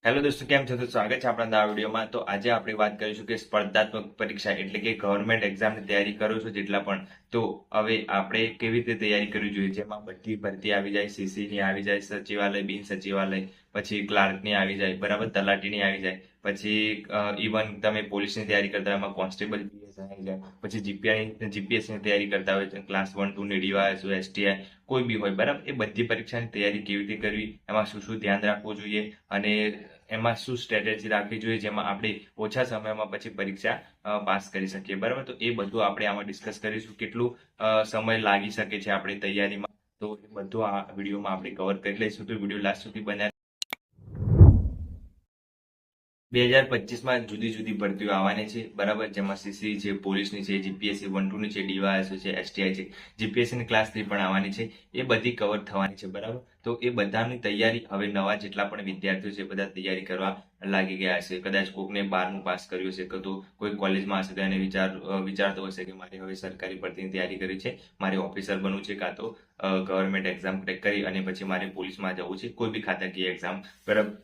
Hello દોસ્તો, કેમ છો? તો સ્વાગત છે આપણા નવા વિડીયોમાં. તો આજે આપણે વાત કરીશું કે સ્પર્ધાત્મક પરીક્ષા એટલે કે ગવર્મેન્ટ એક્ઝામની તૈયારી કરો છો જેટલા પણ, તો હવે આપણે કેવી રીતે તૈયારી કરવી જોઈએ, જેમાં બધી ભરતી આવી જાય, સીસીની આવી જાય, સચિવાલય, બિન સચિવાલય, પછી ક્લાર્કની આવી જાય, બરાબર, તલાટીની આવી જાય, પછી ઇવન તમે પોલીસની તૈયારી કરતા હોય એમાં કોન્સ્ટેબલ પીએસ આવી જાય, પછી જીપીએસની તૈયારી કરતા હોય ક્લાસ 1 2 ની ડીવાયએસઓ એસટીઆઈ કોઈ બી હોય, બરાબર. એ બધી પરીક્ષાની તૈયારી કેવી રીતે કરવી, એમાં શું શું ધ્યાન રાખવું જોઈએ, અને એમાં શું સ્ટ્રેટેજી રાખવી જોઈએ જેમાં આપણે ઓછા સમયમાં પછી પરીક્ષા પાસ કરી શકીએ, બરાબર. તો એ બધું આપણે આમાં ડિસ્કસ કરીશું. કેટલું સમય લાગી શકે છે આપણી તૈયારીમાં, તો એ બધું આ વિડીયોમાં આપણે કવર કરી લઈશું. તો વિડીયો લાસ્ટ સુધી બન્યા. 2025માં જુદી જુદી ભરતીઓ આવવાની છે, બરાબર, જેમાં સીસી છે, પોલીસની છે, જીપીએસસી 1 2 ની છે, ડીવાયએસઓ છે, એસટીઆઈ છે, જીપીએસસીની ક્લાસ 3 પણ આવવાની છે. એ બધી કવર થવાની છે, બરાબર. તો એ બધાની તૈયારી હવે નવા જેટલા પણ વિદ્યાર્થીઓ છે બધા તૈયારી કરવા લાગી ગયા હશે. કદાચ કોકને 12મું પાસ કર્યું હશે, તો કોઈ કોલેજમાં હશે તો એને વિચારતો હશે કે મારે હવે સરકારી ભરતીની તૈયારી કરવી છે, મારે ઓફિસર બનવું છે, કાં તો ગવર્મેન્ટ એક્ઝામ ક્રેક કરી અને પછી મારે પોલીસમાં જવું છે, કોઈ બી ખાતાકીય એક્ઝામ, બરાબર.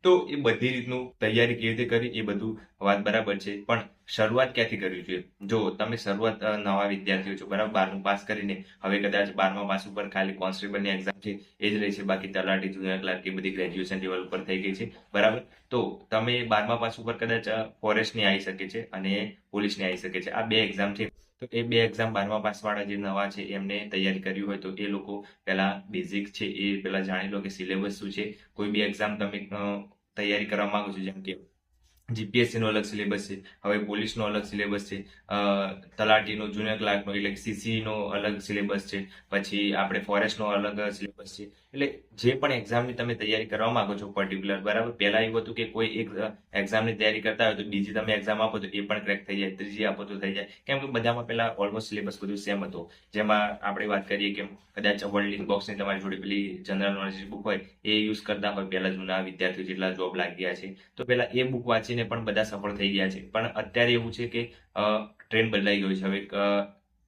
તો એ બધી રીતનું તૈયારી કેવી રીતે કરી એ બધું વાત બરાબર છે, પણ શરૂઆત ક્યાંથી કરવી જોઈએ? જો તમે શરૂઆત નવા વિદ્યાર્થીઓ છો, બરાબર, 12મું પાસ કરીને હવે કદાચ 12મા પાસ ઉપર ખાલી કોન્સ્ટેબલની એક્ઝામ છે એ જ રહી છે, બાકી તલાટી, જુનિયર ક્લાર્ક એ બધી ગ્રેજ્યુએશન લેવલ ઉપર થઈ ગઈ છે, બરાબર. તો તમે 12મા પાસ ઉપર કદાચ ફોરેસ્ટની આવી શકે છે અને પોલીસની આવી શકે છે. આ બે એક્ઝામ છે. તો એ બે એક્ઝામ 12મા પાસ વાળા જે નવા છે એમને તૈયારી કરવી હોય તો એ લોકો પહેલા બેઝિક છે એ પહેલા જાણી લો કે સિલેબસ શું છે. કોઈ બી એક્ઝામ તમે તૈયારી કરવા માંગો છો, જેમ કે જીપીએસસી નો અલગ સિલેબસ છે, હવે પોલીસનો અલગ સિલેબસ છે, તલાટીનો, જુનિયર ક્લાર્કનો એટલે સીસી નો અલગ સિલેબસ છે, પછી આપણે ફોરેસ્ટનો અલગ સિલેબસ છે. એટલે જે પણ એક્ઝામની તમે તૈયારી કરવા માંગો છો પર્ટિક્યુલર, બરાબર. પહેલા એવું હતું કે કોઈ એક એક્ઝામની તૈયારી કરતા હોય તો બીજી તમે એક્ઝામ આપો તો એ પણ ક્રેક થઈ જાય, ત્રીજી આપો તો થઈ જાય, કેમ કે બધામાં પહેલા ઓલમોસ્ટ સિલેબસ બધું સેમ હતું. જેમાં આપણે વાત કરીએ કે કદાચ વર્લ્ડ બોક્સની તમારી જોડે પેલી જનરલ નોલેજ બુક હોય એ યુઝ કરતા હોય પહેલા જૂના વિદ્યાર્થીઓ જેટલા જોબ લાગી ગયા છે, તો પહેલા એ બુક વાંચીને પણ બધા સફળ થઈ ગયા છે. પણ અત્યારે એવું છે કે ટ્રેન્ડ બદલાઈ ગયો છે. હવે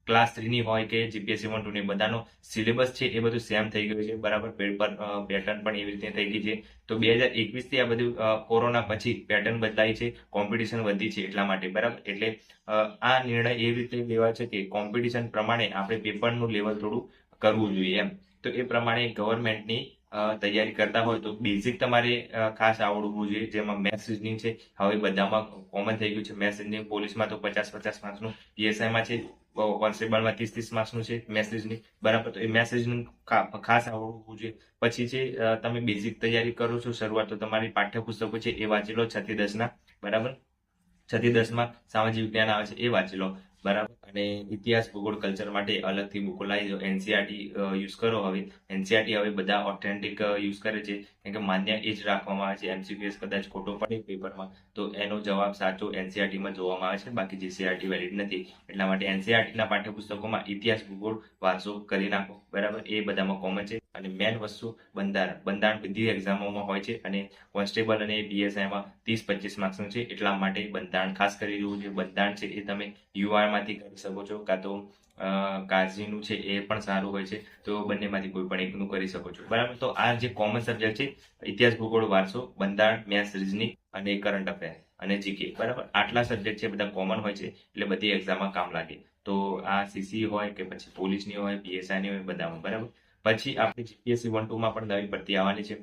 ક્લાસ 3 ની હોય કે જીપીએસસી 1 2 ની બધાનો સિલેબસ છે એ બધું સેમ થઈ ગયું છે, બરાબર. પેપર પેટર્ન પણ એવી રીતે થઈ ગઈ છે. તો 2021 થી આ બધું કોરોના પછી પેટર્ન બદલાઈ છે, કોમ્પિટિશન વધી છે એટલા માટે, બરાબર. એટલે આ નિર્ણય એવી રીતે લેવાય છે કે કોમ્પિટિશન પ્રમાણે આપણે પેપરનું લેવલ થોડું કરવું જોઈએ એમ. તો એ પ્રમાણે ગવર્મેન્ટની તૈયારી કરતા હોય તો બેઝિક તમારે ખાસ આવડવું જોઈએ, જેમાં મેથ્સ, રીઝનિંગ છે. હવે બધામાં કોમન થઈ ગયું છે મેથ્સ, રીઝનિંગ. પોલીસમાં તો 50 માર્ક્સનું, પીએસઆઈમાં છે, કોન્સ્ટેબલમાં 30 માર્ક્સનું છે મેથ્સ રીઝનિંગ, બરાબર. તો એ મેથ્સ રીઝનિંગ ખાસ આવડવું જોઈએ. પછી છે તમે બેઝિક તૈયારી કરો છો શરૂઆત, તો તમારી પાઠ્યપુસ્તકો છે એ વાંચી લો 6 થી 10ના, બરાબર. 6 થી 10માં સામાજિક વિજ્ઞાન આવે છે એ વાંચી લો, બરાબર. અને ઇતિહાસ, ભૂગોળ, કલ્ચર માટે અલગથી બુકો લાવી દો. એનસીઆરટી યુઝ કરો. હવે એનસીઆરટી હવે બધા ઓથેન્ટિક યુઝ કરે છે, કેમ કે માન્ય એ જ રાખવામાં આવે છે. એમસીક્યુએસ કદાચ ખોટો પડે પેપરમાં તો એનો જવાબ સાચો એનસીઆરટીમાં જોવામાં આવે છે, બાકી જીસીઆરટી વેલિડ નથી. એટલા માટે એનસીઆરટીના પાઠ્યપુસ્તકોમાં ઇતિહાસ, ભૂગોળ વાંચો, કરી નાખો, બરાબર. એ બધામાં કોમન છે. અને મેન વસ્તુ બંધારણ બધી એક્ઝામોમાં હોય છે, અને કોન્સ્ટેબલ અને પીએસઆઈમાં 30-25 માર્ક્સનું છે. એટલા માટે બંધારણ ખાસ કરી રહ્યું છે. બંધારણ છે એ તમે યુઆરમાંથી કરી શકો છો, કાં તો કાઝીનું છે એ પણ સારું હોય છે. તો બંનેમાંથી કોઈ પણ એકનું કરી શકો છો, બરાબર. તો આ જે કોમન સબ્જેક્ટ છે, ઇતિહાસ, ભૂગોળ, વારસો, બંધારણ, મેથ્સ, રીઝનિંગ અને કરંટ અફેર અને જીકે, બરાબર. આટલા સબ્જેક્ટ છે બધા કોમન હોય છે, એટલે બધી એક્ઝામમાં કામ લાગે. તો આ સીસી હોય કે પછી પોલીસની હોય, પીએસઆઈની હોય, બધામાં, બરાબર. પછી આપણે જીપીએસસી 1 2 માં પણ નવી ભરતી આવવાની છે,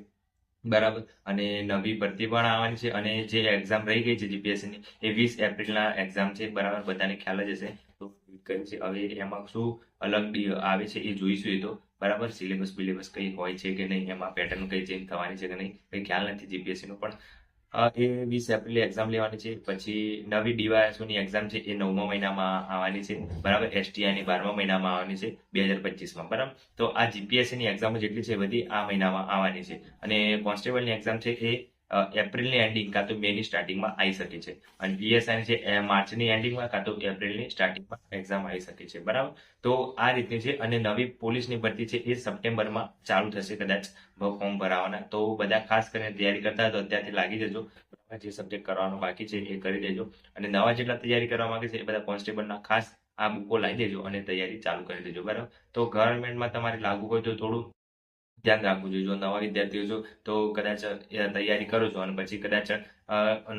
બરાબર. અને નવી ભરતી પણ આવવાની છે. અને જે એક્ઝામ રહી ગઈ છે જીપીએસસીની એ 20 એપ્રિલના એક્ઝામ છે, બરાબર. બધાને ખ્યાલ જ હશે. તો કરી છે. હવે એમાં શું અલગ આવે છે એ જોઈશું. એ તો બરાબર, સિલેબસ બિલેબસ કઈ હોય છે કે નહીં, એમાં પેટર્ન કઈ ચેન્જ થવાની છે કે નહીં, કઈ ખ્યાલ નથી જીપીએસસી નું. પણ એ 20 એપ્રિલે એક્ઝામ લેવાની છે. પછી નવી ડીવાયએસઓની એક્ઝામ છે એ 9મા મહિનામાં આવવાની છે, બરાબર. એસટીઆઈની 12મા મહિનામાં આવવાની છે 2025માં, બરાબર. તો આ જીપીએસસીની એક્ઝામો જેટલી છે બધી આ મહિનામાં આવવાની છે. અને કોન્સ્ટેબલની એક્ઝામ છે એ એપ્રિલની એન્ડિંગ કાં તો મેની સ્ટાર્ટિંગમાં આવી શકે છે. અને પીએસઆઈ છે એ માર્ચની એન્ડિંગમાં કાં તો એપ્રિલની સ્ટાર્ટિંગમાં એક્ઝામ આવી શકે છે, બરાબર. તો આ રીતની છે. અને નવી પોલીસની ભરતી છે એ સપ્ટેમ્બરમાં ચાલુ થશે કદાચ ફોર્મ ભરાવાના. તો બધા ખાસ કરીને તૈયારી કરતા હોય તો અત્યારથી લાગી જજો. જે સબ્જેક્ટ કરવાનો બાકી છે એ કરી દેજો. અને નવા જેટલા તૈયારી કરવા માંગે છે એ બધા કોન્સ્ટેબલના ખાસ આ બુકો લાવી દેજો અને તૈયારી ચાલુ કરી દેજો, બરાબર. તો ગવર્મેન્ટમાં તમારે લાગુ હોય તો થોડું ધ્યાન રાખવું જોઈએ. જો નવા વિદ્યાર્થીઓ છો તો કદાચ તૈયારી કરો છો અને પછી કદાચ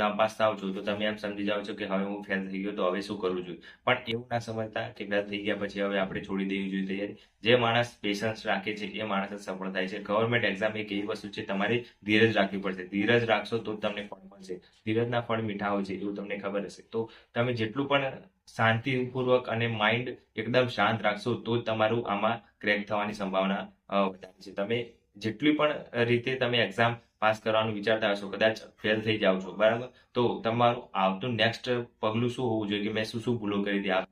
નાપાસ થાવ છો તો તમે એમ સમજી જાઓ છો કે હવે હું ફેલ થઈ ગયો તો હવે શું કરવું જોઈએ. પણ એવું ના સમજતા કે ફેલ થઈ ગયા પછી હવે આપણે છોડી દેવી જોઈએ તૈયારી. જે માણસ પેશન્સ રાખે છે એ માણસ જ સફળ થાય છે. ગવર્મેન્ટ એક્ઝામ એક એવી વસ્તુ છે, તમારે ધીરજ રાખવી પડશે. ધીરજ રાખશો તો જ તમને ફળ મળશે. ધીરજના ફળ મીઠા હોય છે એવું તમને ખબર હશે. તો તમે જેટલું પણ શાંતિપૂર્વક અને માઇન્ડ એકદમ શાંત રાખશો તો જ તમારું આમાં ક્રેક થવાની સંભાવના વધારે છે. તમે જેટલી પણ રીતે તમે એક્ઝામ પાસ કરવાનું વિચારતા હશો, કદાચ ફેલ થઈ જાઓ છો, બરાબર, તો તમારું આવતું નેક્સ્ટ પગલું શું હોવું જોઈએ કે મેં શું શું ભૂલો કરી હતી આ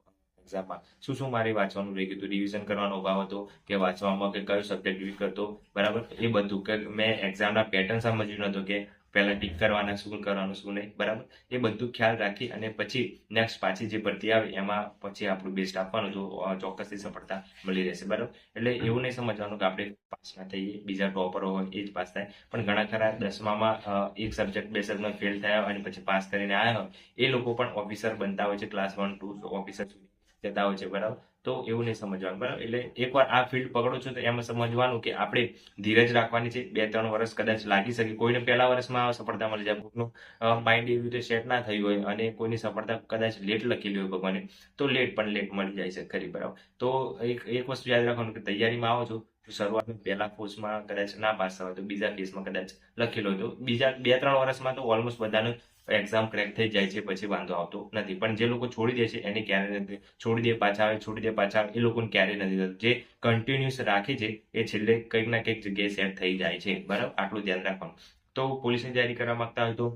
એક્ઝામમાં, શું શું મારે વાંચવાનું રહી ગયું હતું, રિવિઝન કરવાનો અભાવ હતો કે વાંચવામાં કે કયો સબ્જેક્ટ વીક હતો, બરાબર, એ બધું કે મેં એક્ઝામના પેટર્ન સમજ્યું નહોતું કે પહેલા ટીક કરવાના, શું કરવાનું શું નહીં, બરાબર, એ બધું ખ્યાલ રાખી અને પછી નેક્સ્ટ પાછી જે ભરતી આવે એમાં પછી આપણું બેસ્ટ આપવાનું તો ચોક્કસથી સફળતા મળી રહેશે. બરાબર, એટલે એવું નહીં સમજવાનું કે આપણે પાસ ના થઈએ, બીજા ટોપરો હોય એ જ પાસ થાય. પણ ઘણા ખરા 10મામાં એક સબ્જેક્ટ 2 સબ્જેક્ટમાં ફેલ થયા અને પછી પાસ કરીને આવ્યા હોય એ લોકો પણ ઓફિસર બનતા હોય છે, ક્લાસ 1, 2 ઓફિસર સુધી જતા હોય છે. બરાબર, તો એવું નહીં સમજવાનું. બરાબર, એટલે એકવાર આ ફિલ્ડ પકડો છો તો એમાં સમજવાનું કે આપણે ધીરજ રાખવાની છે. 2-3 વર્ષ કદાચ લાગી શકે, કોઈને પહેલા વર્ષમાં સફળતા મળી જાય, કોઈનું માઇન્ડ એવી રીતે સેટ ના થયું હોય અને કોઈની સફળતા કદાચ લેટ લખેલી હોય ભગવાને, તો લેટ મળી જાય છે ખરી. બરાબર, તો એક વસ્તુ યાદ રાખવાનું કે તૈયારીમાં આવો છો તો શરૂઆતમાં પહેલા ફોર્સમાં કદાચ ના પાસ થવા તો બીજા ફેઝમાં કદાચ લખેલો હોય તો બીજા 2-3 વર્ષમાં તો ઓલમોસ્ટ બધાનું એક્ઝામ ક્રેક થઈ જાય છે, પછી વાંધો આવતો નથી. પણ જે લોકો છોડી દે છે એની ક્યારે નથી, છોડી દે પાછા આવે, એ લોકોને ક્યારેય નથી થતું. જે કન્ટિન્યુઅસ રાખે છે એ છેલ્લે કંઈક ના કંઈક જગ્યાએ સેટ થઈ જાય છે. બરાબર, આટલું ધ્યાન રાખવાનું. તો પોલીસની તૈયારી કરવા માંગતા હોય તો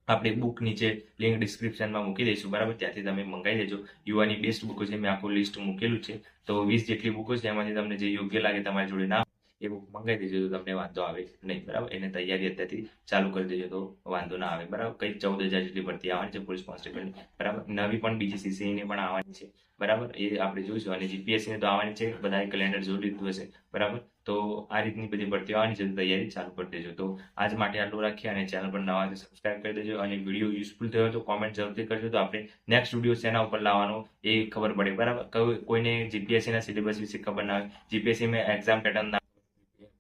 આપણે બુક નીચે લિંક ડિસ્ક્રિપ્શનમાં મૂકી દઈશું. બરાબર, ત્યાંથી તમે મંગાવી દેજો. યુવાની બેસ્ટ બુકો છે, મેં આખું લિસ્ટ મૂકેલું છે. તો 20 જેટલી બુકો છે, એમાંથી તમને જે યોગ્ય લાગે તમારી જોડે ના એ બુક મંગાવી દેજો તો તમને વાંધો આવે નહીં. બરાબર, એને તૈયારી અત્યારથી ચાલુ કરી દેજો તો વાંધો ના આવે. બરાબર, કંઈક 14,000 જેટલી ભરતી આવવાની છે પોલીસ કોન્સ્ટેબલની. બરાબર, નવી પણ બીજી સીસીની પણ આવવાની છે. બરાબર, એ આપણે જોઈશું. અને જીપીએસસીની તો આવવાની છે, બધાએ કેલેન્ડર જોઈ લીધું હશે. બરાબર, તો આ રીતની બધી ભરતીઓ આવવાની છે તો તૈયારી ચાલુ કરી દેજો. તો આજ માટે આટલું રાખીએ અને ચેનલ પર નવા છે સબસ્ક્રાઇબ કરી દેજો. અને વિડીયો યુઝફુલ થયો તો કોમેન્ટ જરૂરથી કરજો તો આપણે નેક્સ્ટ વિડીયો શેના ઉપર લાવવાનો એ ખબર પડે. બરાબર, કોઈને જીપીએસસીના સિલેબસ વિશે ખબર ના હોય, જીપીએસસીમાં એક્ઝામ પેટર્ન ના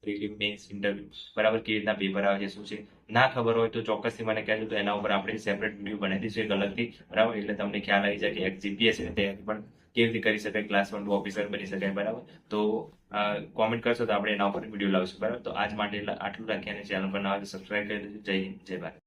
પ્રિલિમ, મેન્સ, ઇન્ટરવ્યુ, બરાબર, કેવી રીતના પેપર આવે છે, શું છે, ના ખબર હોય તો ચોક્કસથી મને કહેજો તો એના ઉપર આપણે સેપરેટ વિડીયો બનાવી દઈશું એક અલગથી. બરાબર, એટલે તમને ખ્યાલ આવી જાય કે જીપીએસસી તૈયારી પણ કેવી રીતે કરી શકાય, ક્લાસ 1 ઓફિસર બની શકાય. બરાબર, તો કોમેન્ટ કરશો તો આપણે એના ઉપર વિડીયો લાવશું. બરાબર, તો આજ માટે આટલું રાખીએ અને ચેનલ પર ના આવે તો સબસ્ક્રાઇબ કરી દેજો. જય હિન્દ, જય ભારત.